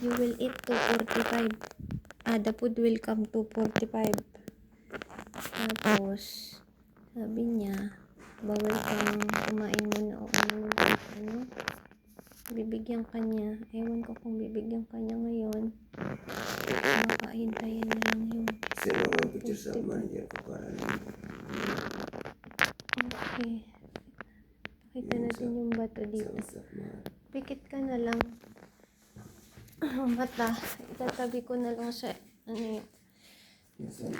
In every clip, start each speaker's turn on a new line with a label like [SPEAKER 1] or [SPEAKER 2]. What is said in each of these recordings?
[SPEAKER 1] You will eat 245. The food will come 245. Tapos, sabi niya, bawal kang kumain muna o ano, bibigyan ka niya. Ewan ko kung bibigyan ka niya ngayon. Makahintayin na lang yung
[SPEAKER 2] Sino ang picture sa manager ko para lang.
[SPEAKER 1] Okay. Pakita natin yung bato dito. Pikit ka na lang. Mata. Itatabi ko na lang sa ano yun.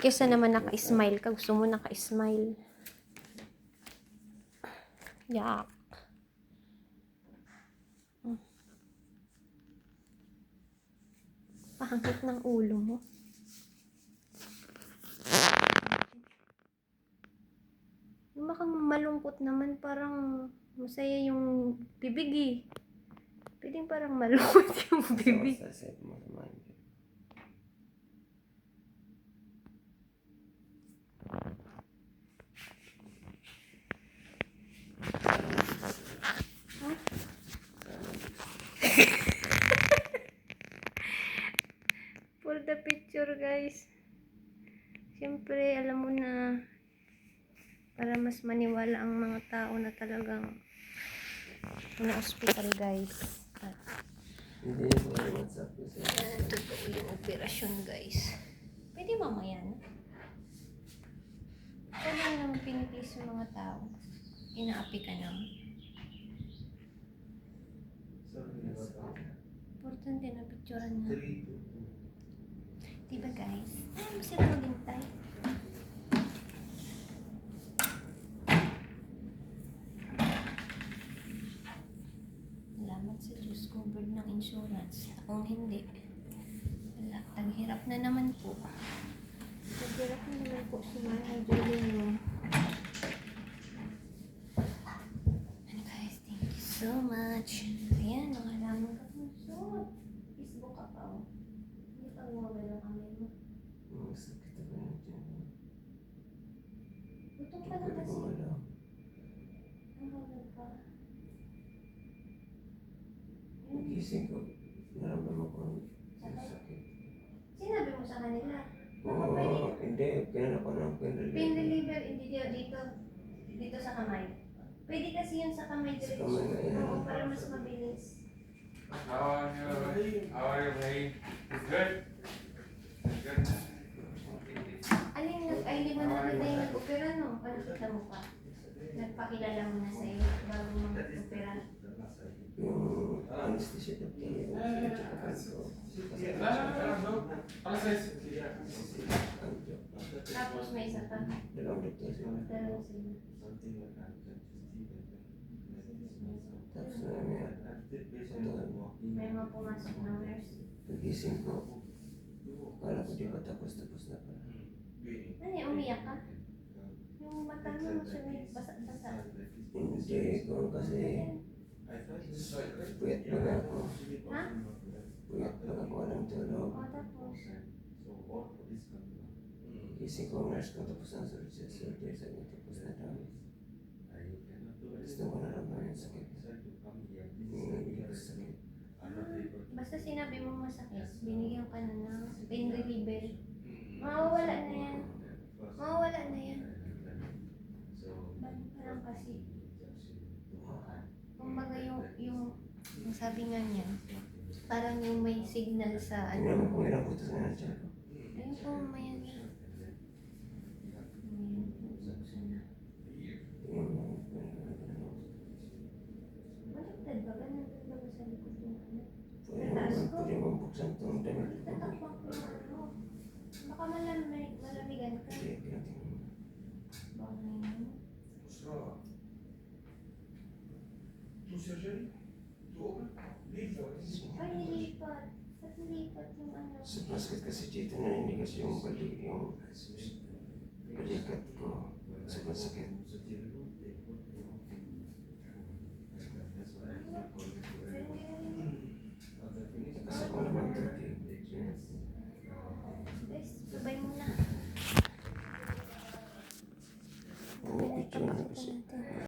[SPEAKER 1] Kesa naman naka-smile ka. Gusto mo naka-smile. Yak. Pahangit ng ulo mo. Yung makang malungkot naman, parang masaya yung bibig eh. Pwedeng parang malungkot yung bibig. For the picture guys. Siyempre, alam mo na, para mas maniwala ang mga tao na talagang na hospital guys.
[SPEAKER 2] Hindi ko alam WhatsApp ko sa
[SPEAKER 1] Totoo yung operasyon guys. Pwede mamaya na. Ito lang naman pinipis yung mga tao. Inaapi ka naman. Importante na picturean na. Diba guys? Ayaw mo sila maghintay. Salamat sa Diyos, covered ng insurance. Kung hindi, wala. Taghirap na naman po. Taghirap na naman po si manager ninyo. And guys, thank you so much. Ayan, nakalaman ka kung suot. Facebook ka pa oh. Hindi pa mobile ang kamay mo.
[SPEAKER 2] sakit ako na dyan.
[SPEAKER 1] Gutom ka na kasi.
[SPEAKER 2] Alam.
[SPEAKER 1] Ang hawag ka.
[SPEAKER 2] Gising ko, naramdaman ko ang sakit.
[SPEAKER 1] Sinabi mo sa kanila?
[SPEAKER 2] Oo, hindi. Kailan ako ng
[SPEAKER 1] Pain reliever, hindi dito. Dito sa kamay. Pwede kasi yun sa kamay
[SPEAKER 2] Sa
[SPEAKER 1] diretso.
[SPEAKER 2] kamay na yan.
[SPEAKER 1] Oo, para mas mabilis.
[SPEAKER 3] How are you? How are you, buddy? It's good? Good.
[SPEAKER 1] Ay, hindi mo nakita yung nag-opera, no? Nakita mo pa. Nagpakilala mo na sa'yo bago mo mag-opera.
[SPEAKER 2] Yung anesthesia doctor, yung check-upan ko.
[SPEAKER 1] Tapos may isa pa.
[SPEAKER 2] Dalawang doktor sila.
[SPEAKER 1] Dalawa sila.
[SPEAKER 2] Tapos na
[SPEAKER 1] May mga pumasok na nurse.
[SPEAKER 2] pagising ko, akala ko di pa tapos na pala.
[SPEAKER 1] Ano yung umiyak ka? Yung mata mo may basa-basa.
[SPEAKER 2] Hindi ko kasi puyat pa nga ako.
[SPEAKER 1] Ha?
[SPEAKER 2] Puyat pa nga ako, walang tulog.
[SPEAKER 1] O, tapos.
[SPEAKER 2] Gising ko ang nurse ko tapos na surgery. Sabi niya tapos na daw. Gusto ko naramdaman yung sakit. Yung nabigyan ko sakit.
[SPEAKER 1] Basta sinabi mo masakit, binigyan ka na ng pain reliever. Mawawala na yan. Mawawala na yan. Parang kasi, kumbaga yung sabi nga niya, parang yung may signal sa
[SPEAKER 2] Hindi naman kung ilang butas na nandiyan ko.
[SPEAKER 1] ayun po, may ano. Baliktad ba? Ganun ba sa likod yung ano?
[SPEAKER 2] Pwede mong buksan itong damit ko.
[SPEAKER 1] Tatakpak ko yung ano. Baka malamigan ka.
[SPEAKER 2] Hindi, pinatingin mo.
[SPEAKER 1] Baka may ano. Ay, nilipat. Ba't nilipat yung ano?
[SPEAKER 2] Sobrang sakit kasi dito na hindi kasi yung balikat ko. Sobrang sakit. Kasi ko naman tubig.
[SPEAKER 1] Guys, sabay mo na.
[SPEAKER 2] Oo, picture na kasi.